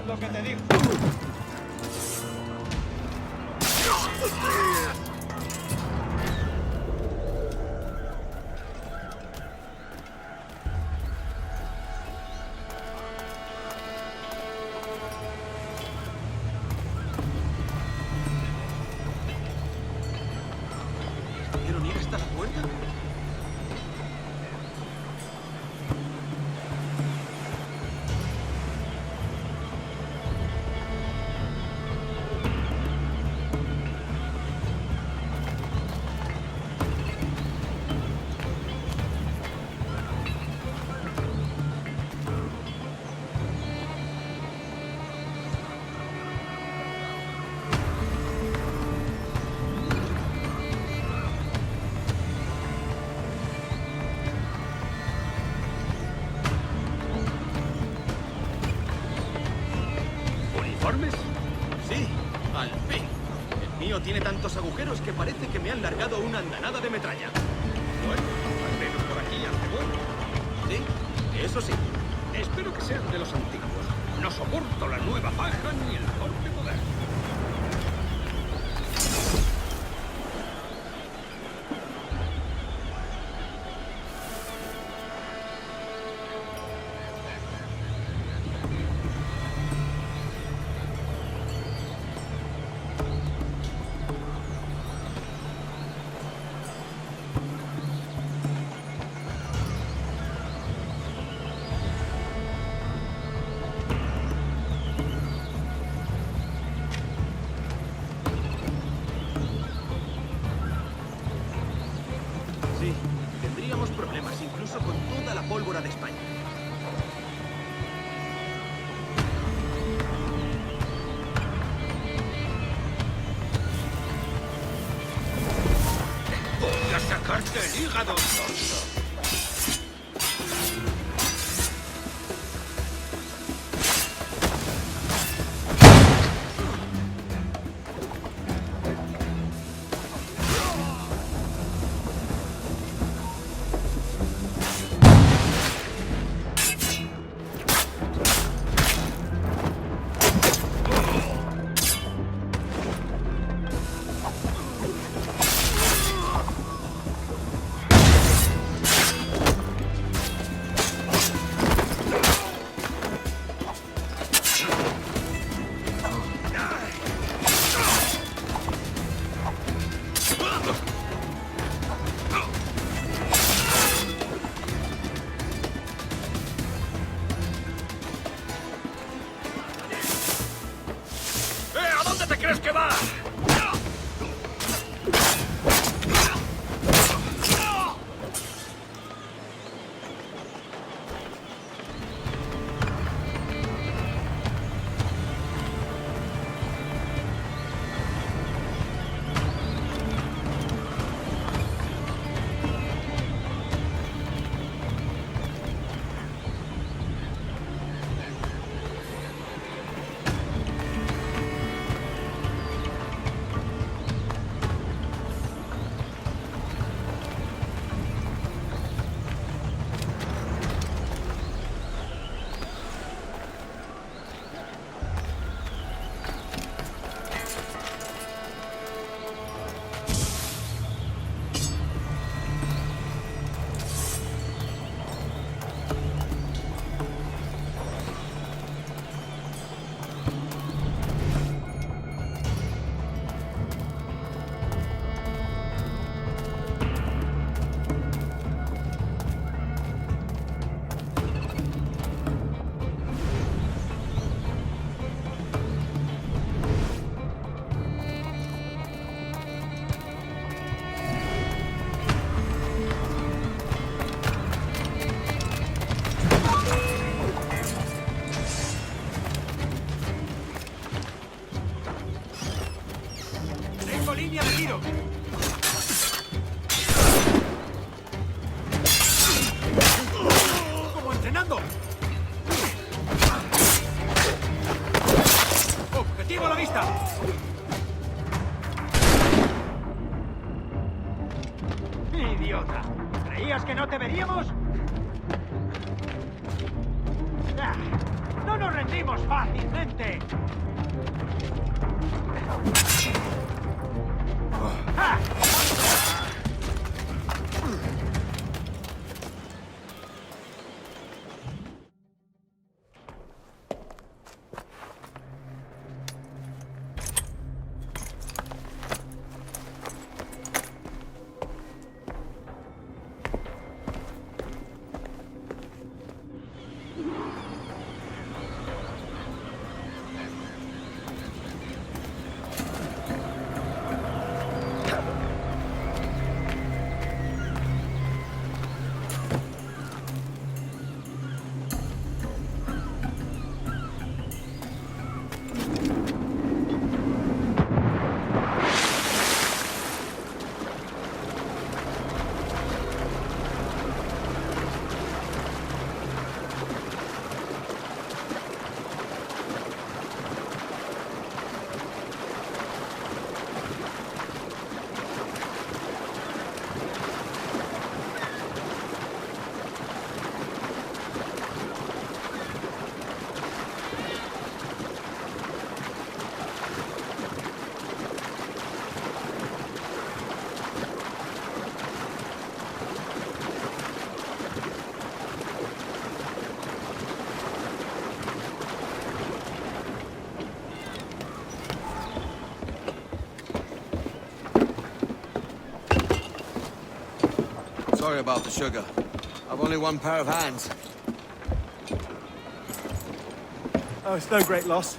lo que te digo. ¿Pudieron ir hasta la puerta? ¿Uniformes? Sí, al fin. El mío tiene tantos agujeros que parece que me han largado una andanada de metralla. Bueno, al menos por aquí hace bueno. Sí, eso sí. Espero que sean de los antiguos. No soporto la nueva paja ni el corte moderno. Sí, tendríamos problemas incluso con toda la pólvora de España. Voy a sacarte el hígado, tonto. ¿A dónde te crees que va? Línea de tiro. Como entrenando. Objetivo a la vista. Idiota. ¿Creías que no te veríamos? ¡No nos rendimos fácilmente! ¡Ah! Sorry about the sugar. I've only one pair of hands. Oh, it's no great loss.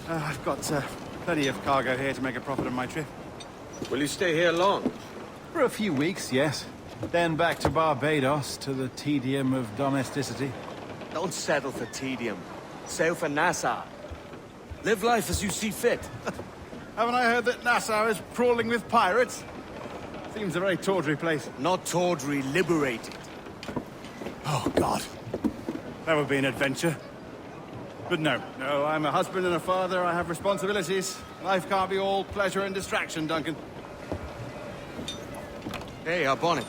I've got plenty of cargo here to make a profit on my trip. Will you stay here long? For a few weeks, yes. Then back to Barbados to the tedium of domesticity. Don't settle for tedium. Sail for Nassau. Live life as you see fit. Haven't I heard that Nassau is crawling with pirates? Seems a very tawdry place. Not tawdry, liberated. Oh, God. That would be an adventure. But no, I'm a husband and a father. I have responsibilities. Life can't be all pleasure and distraction, Duncan. Hey, our bonnet.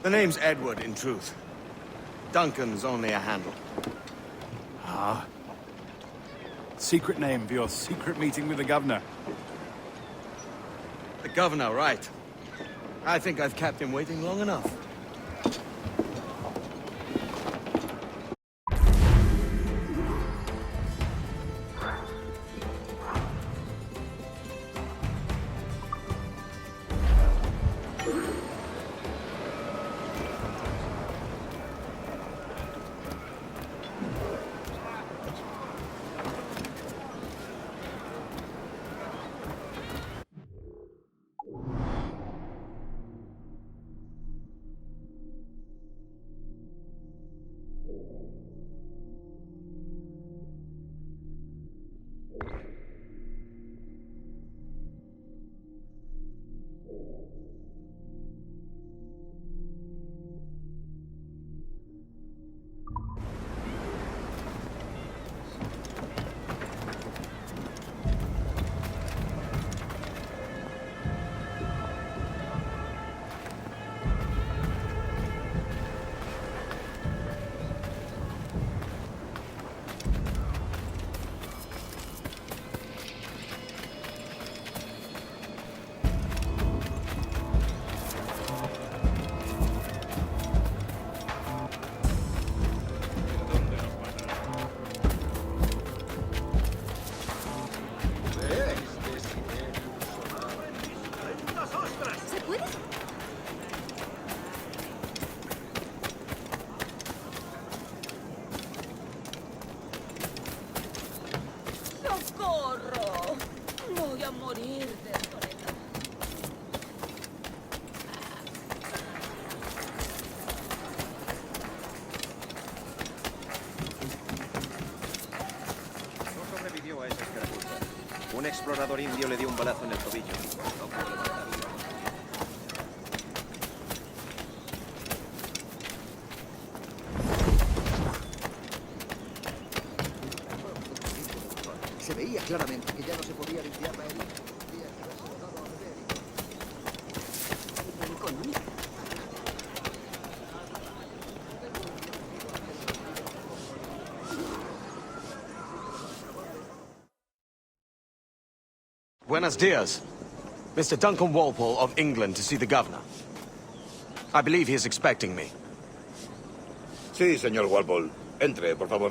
The name's Edward, in truth. Duncan's only a handle. Ah. Secret name for your secret meeting with the governor. The governor, right. I think I've kept him waiting long enough. ¡Socorro! Voy a morir de soledad. No sobrevivió a esa escaramuza. Un explorador indio le dio un balazo en el tobillo. No pudo levantar. Se veía claramente que ya no se podía limpiar la herida. Buenos dias. Mr. Duncan Walpole of England to see the governor. I believe he is expecting me. Sí, señor Walpole. Entre, por favor.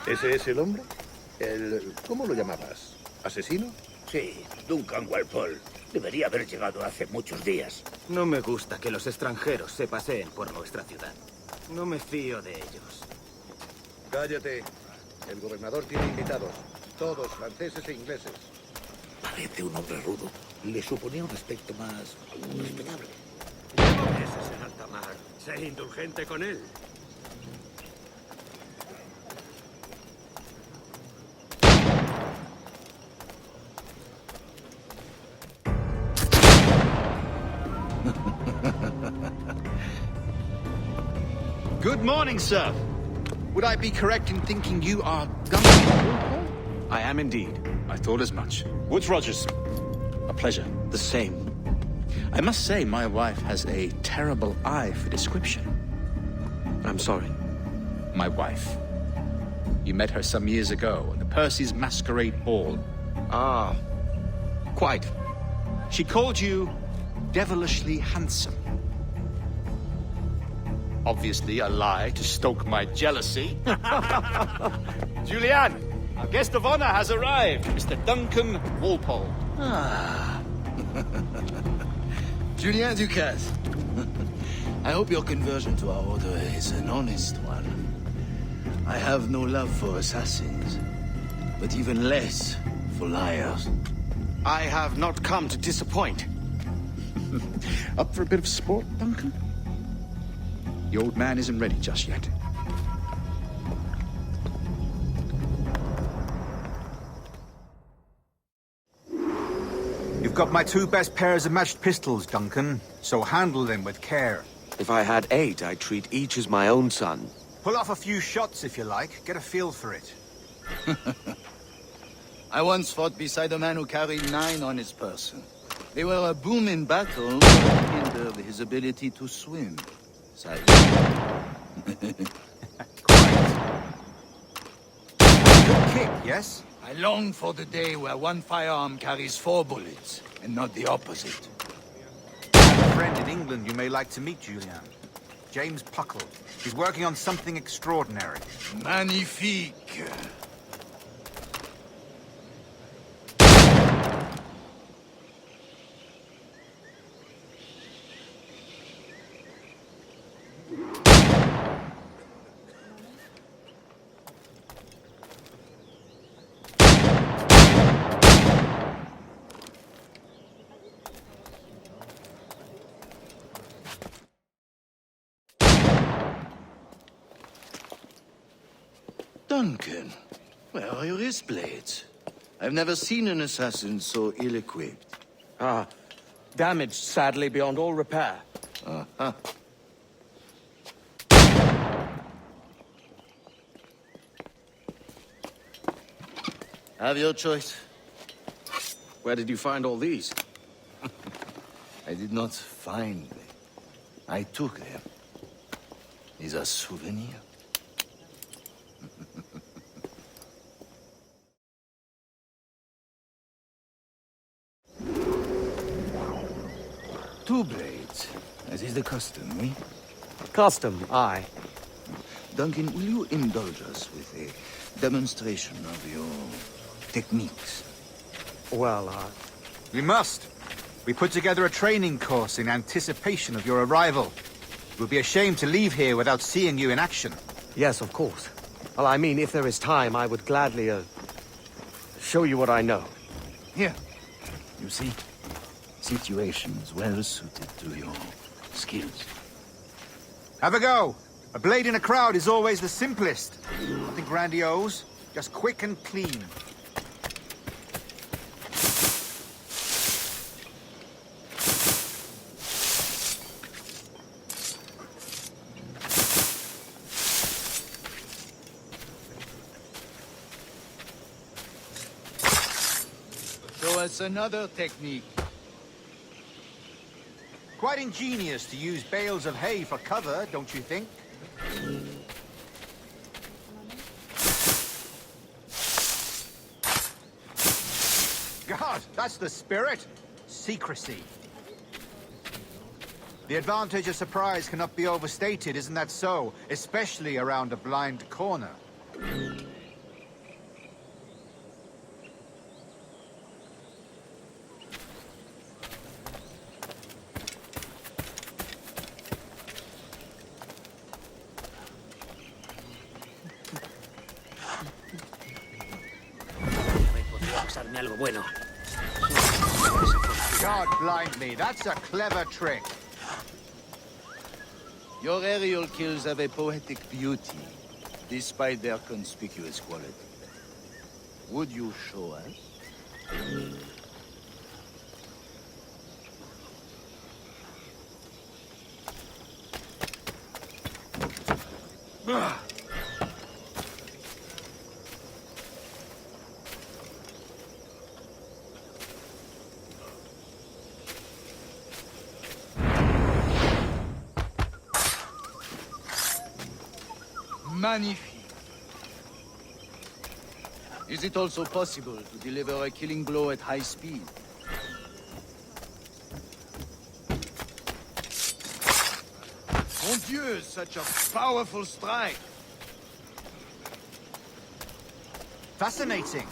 ¿Ese es el hombre? ¿Cómo lo llamabas? ¿Asesino? Sí, Duncan Walpole. Debería haber llegado hace muchos días. No me gusta que los extranjeros se paseen por nuestra ciudad. No me fío de ellos. Cállate. El gobernador tiene invitados. Todos franceses e ingleses. Parece un hombre rudo. Le suponía un aspecto más respetable. Ese es en alta mar. Sé indulgente con él. Good morning, sir. Would I be correct in thinking you are Duncan? I am indeed. I thought as much. Woods Rogers. A pleasure. The same. I must say, my wife has a terrible eye for description. I'm sorry. My wife. You met her some years ago at the Percy's Masquerade Ball. Ah, quite. She called you devilishly handsome. Obviously a lie to stoke my jealousy. Julianne, our guest of honor has arrived, Mr. Duncan Walpole. Ah. Julien Ducasse. I hope your conversion to our order is an honest one. I have no love for assassins, but even less for liars. I have not come to disappoint. Up for a bit of sport, Duncan? The old man isn't ready just yet. You've got my 2 best pairs of matched pistols, Duncan, so handle them with care. If I had 8, I'd treat each as my own son. Pull off a few shots if you like, get a feel for it. I once fought beside a man who carried 9 on his person. They were a boom in battle, but hindered his ability to swim. Silence. Good kick, yes? I long for the day where one firearm carries 4 bullets, and not the opposite. I have a friend in England you may like to meet, Julian. James Puckle. He's working on something extraordinary. Magnifique. Duncan, where are your wrist blades? I've never seen an assassin so ill-equipped. Ah, damaged sadly beyond all repair. Uh-huh. Have your choice. Where did you find all these? I did not find them. I took them. These are souvenirs. Two blades, as is the custom, eh? Custom, aye. Duncan, will you indulge us with a demonstration of your techniques? Well, We must. We put together a training course in anticipation of your arrival. It would be a shame to leave here without seeing you in action. yes, of course. Well, I mean, if there is time, I would gladly, show you what I know. Here. You see? Situations well suited to your skills. Have a go. A blade in a crowd is always the simplest. Nothing grandiose, just quick and clean. Show us another technique. Quite ingenious to use bales of hay for cover, don't you think? God, that's the spirit. Secrecy. The advantage of surprise cannot be overstated, isn't that so? Especially around a blind corner. Algo bueno. God blind me, that's a clever trick. Your aerial kills have a poetic beauty, despite their conspicuous quality. Would you show us? Magnifique. Is it also possible to deliver a killing blow at high speed? Mon Dieu, such a powerful strike! Fascinating.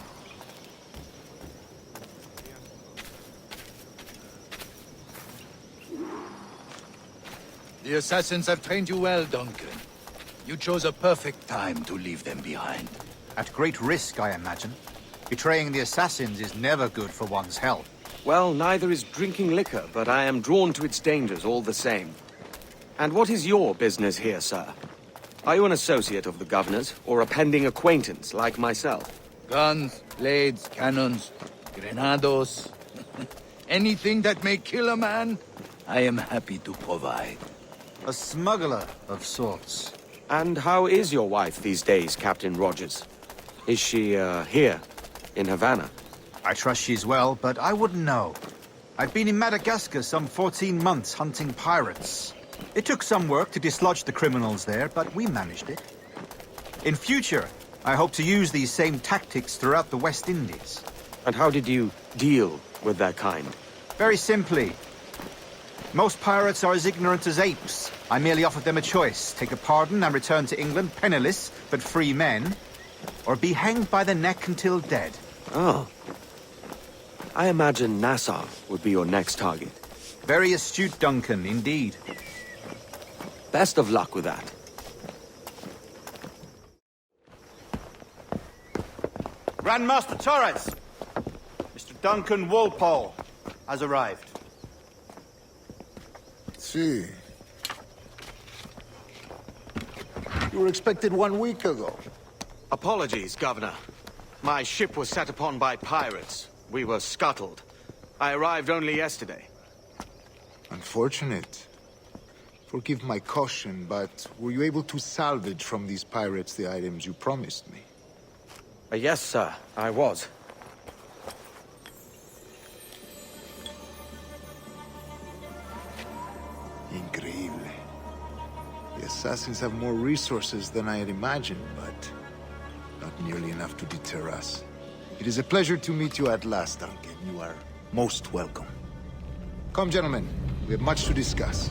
The assassins have trained you well, Duncan. You chose a perfect time to leave them behind. At great risk, I imagine. Betraying the assassins is never good for one's health. Well, neither is drinking liquor, but I am drawn to its dangers all the same. And what is your business here, sir? Are you an associate of the governor's, or a pending acquaintance like myself? Guns, blades, cannons, grenados. Anything that may kill a man, I am happy to provide. A smuggler of sorts. And how is your wife these days, Captain Rogers? Is she, here, in Havana? I trust she's well, but I wouldn't know. I've been in Madagascar some 14 months hunting pirates. It took some work to dislodge the criminals there, but we managed it. In future, I hope to use these same tactics throughout the West Indies. And how did you deal with that kind? Very simply. Most pirates are as ignorant as apes. I merely offered them a choice. Take a pardon and return to England penniless, but free men, or be hanged by the neck until dead. Oh. I imagine Nassau would be your next target. Very astute, Duncan, indeed. Best of luck with that. Grandmaster Torres! Mr. Duncan Walpole has arrived. See. You were expected 1 week ago. Apologies, Governor. My ship was set upon by pirates. We were scuttled. I arrived only yesterday. Unfortunate. Forgive my caution, but were you able to salvage from these pirates the items you promised me? Yes, sir, I was. Increíble. The assassins have more resources than I had imagined, but not nearly enough to deter us. It is a pleasure to meet you at last, Duncan. You are most welcome. Come, gentlemen. We have much to discuss.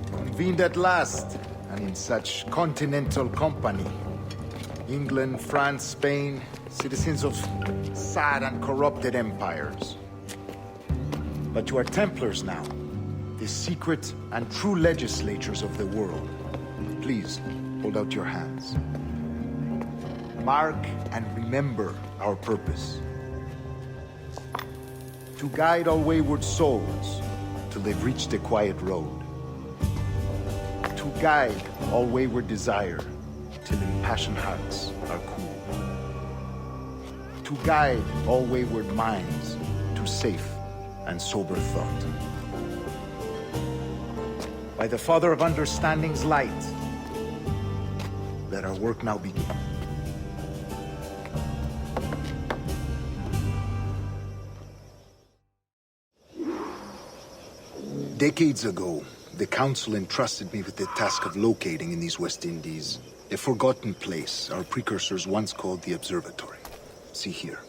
Convened at last, and in such continental company. England, France, Spain, citizens of sad and corrupted empires. But you are Templars now, the secret and true legislators of the world. Please, hold out your hands. Mark and remember our purpose. To guide all wayward souls till they've reached the quiet road. To guide all wayward desire till impassioned hearts are cool. To guide all wayward minds to safe and sober thought. by the Father of Understanding's light. Let our work now begin. Decades ago, the Council entrusted me with the task of locating in these West Indies a forgotten place our precursors once called the Observatory. See here.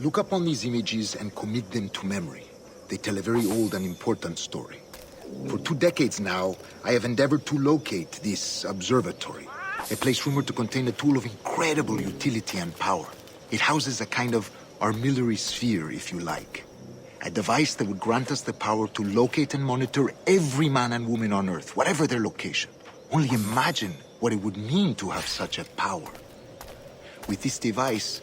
Look upon these images and commit them to memory. They tell a very old and important story. For 2 decades now, I have endeavored to locate this observatory, a place rumored to contain a tool of incredible utility and power. It houses a kind of armillary sphere, if you like. A device that would grant us the power to locate and monitor every man and woman on Earth, whatever their location. Only imagine what it would mean to have such a power. With this device,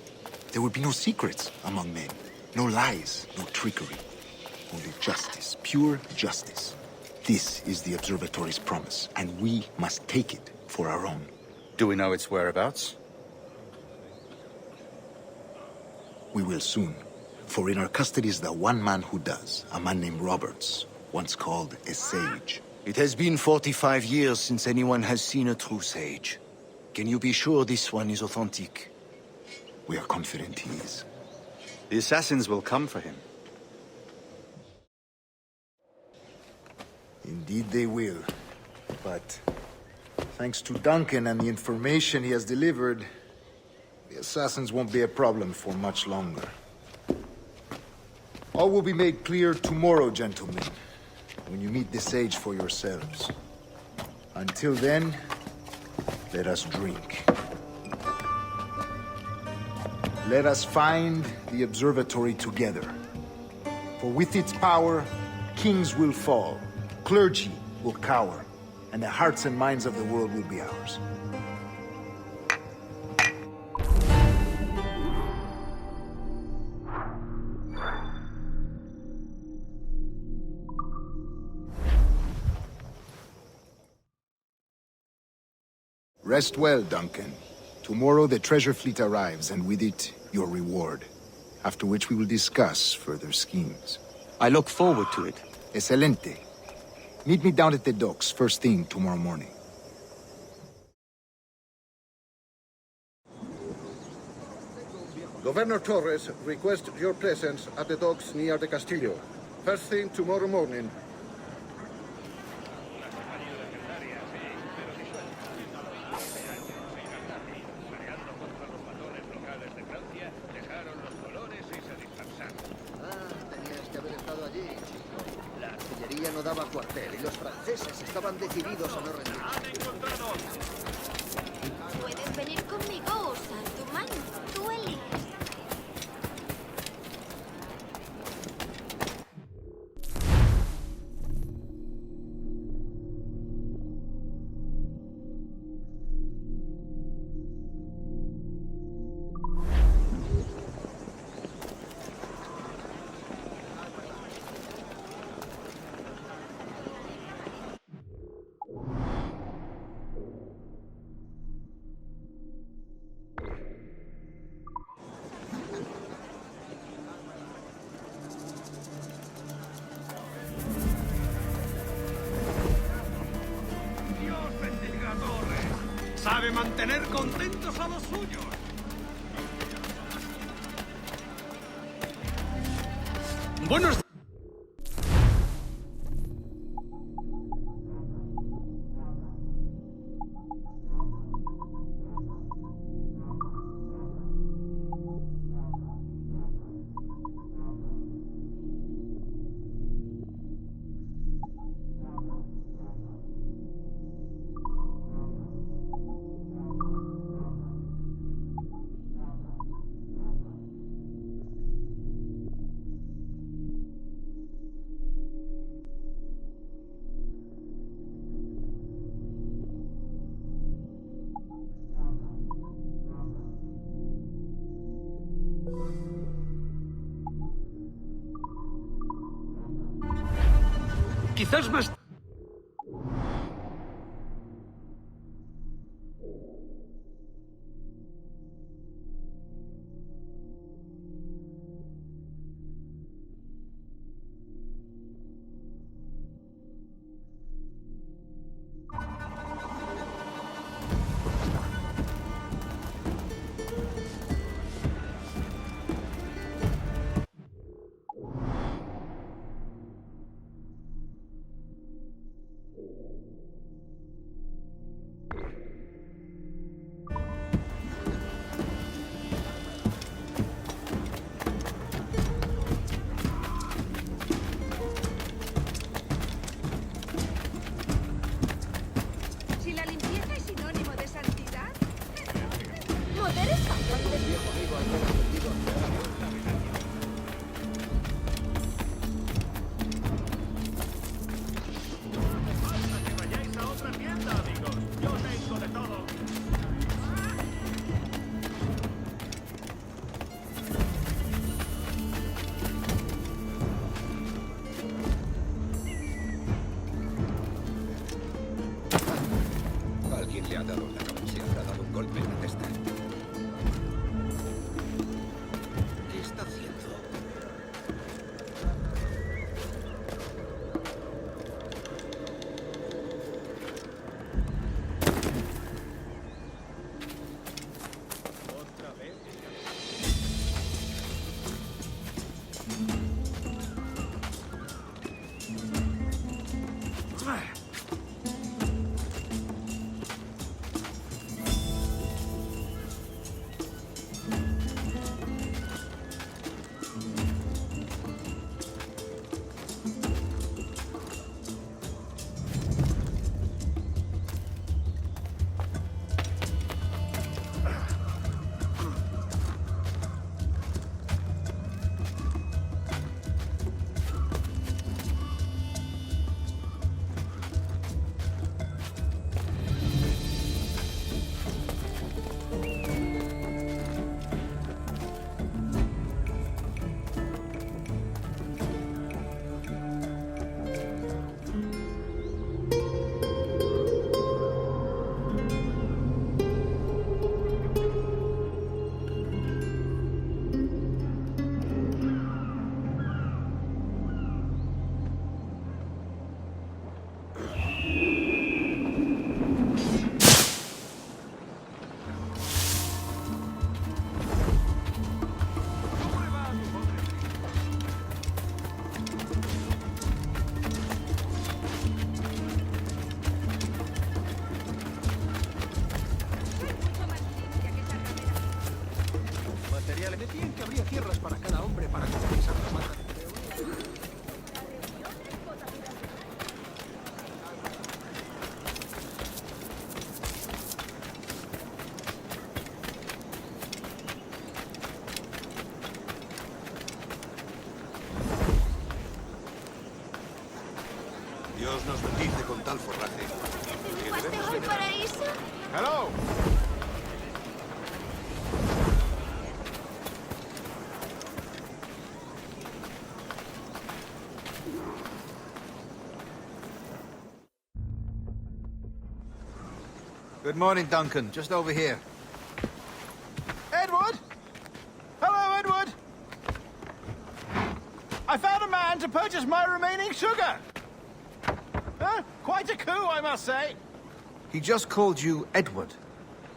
there would be no secrets among men, no lies, no trickery. Only justice, pure justice. This is the Observatory's promise, and we must take it for our own. Do we know its whereabouts? We will soon. For in our custody is the one man who does, a man named Roberts, once called a sage. It has been 45 years since anyone has seen a true sage. Can you be sure this one is authentic? We are confident he is. The assassins will come for him. Indeed they will. But thanks to Duncan and the information he has delivered, the assassins won't be a problem for much longer. All will be made clear tomorrow, gentlemen, when you meet the sage for yourselves. Until then, let us drink. Let us find the observatory together. For with its power, kings will fall, clergy will cower, and the hearts and minds of the world will be ours. Rest well, Duncan. Tomorrow the treasure fleet arrives, and with it, your reward. After which we will discuss further schemes. I look forward to it. Excelente. Meet me down at the docks first thing tomorrow morning. Governor Torres requests your presence at the docks near the Castillo. First thing tomorrow morning. No daba cuartel y los franceses estaban decididos a no rendir. Puedes venir conmigo o usar tu mano. Tú eliges. Sabe mantener contentos a los suyos. Buenos días. Quizás más... Bien que habría tierras para cada hombre para compensar la falta de empleo. Dios nos bendice con tal forraje. Que debemos ¿Al paraíso? Hello! Good morning, Duncan. Just over here. Edward! Hello, Edward! I found a man to purchase my remaining sugar! Huh? Quite a coup, I must say. He just called you Edward.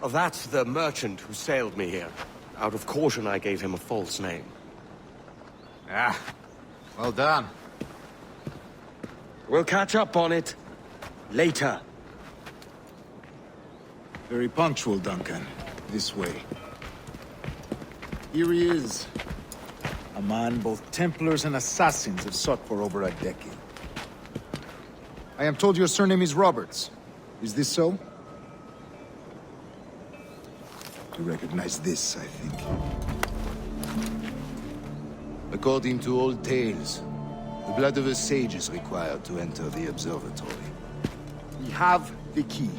Oh, that's the merchant who sailed me here. Out of caution, I gave him a false name. Ah, well done. We'll catch up on it later. Very punctual, Duncan. This way. Here he is. A man both Templars and Assassins have sought for over a decade. I am told your surname is Roberts. Is this so? You recognize this, I think. According to old tales, the blood of a sage is required to enter the observatory. We have the key.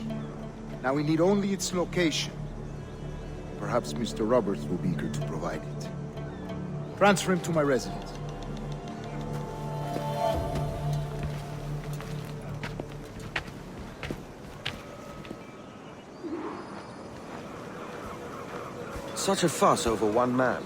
Now we need only its location. Perhaps Mr. Roberts will be eager to provide it. Transfer him to my residence. Such a fuss over one man.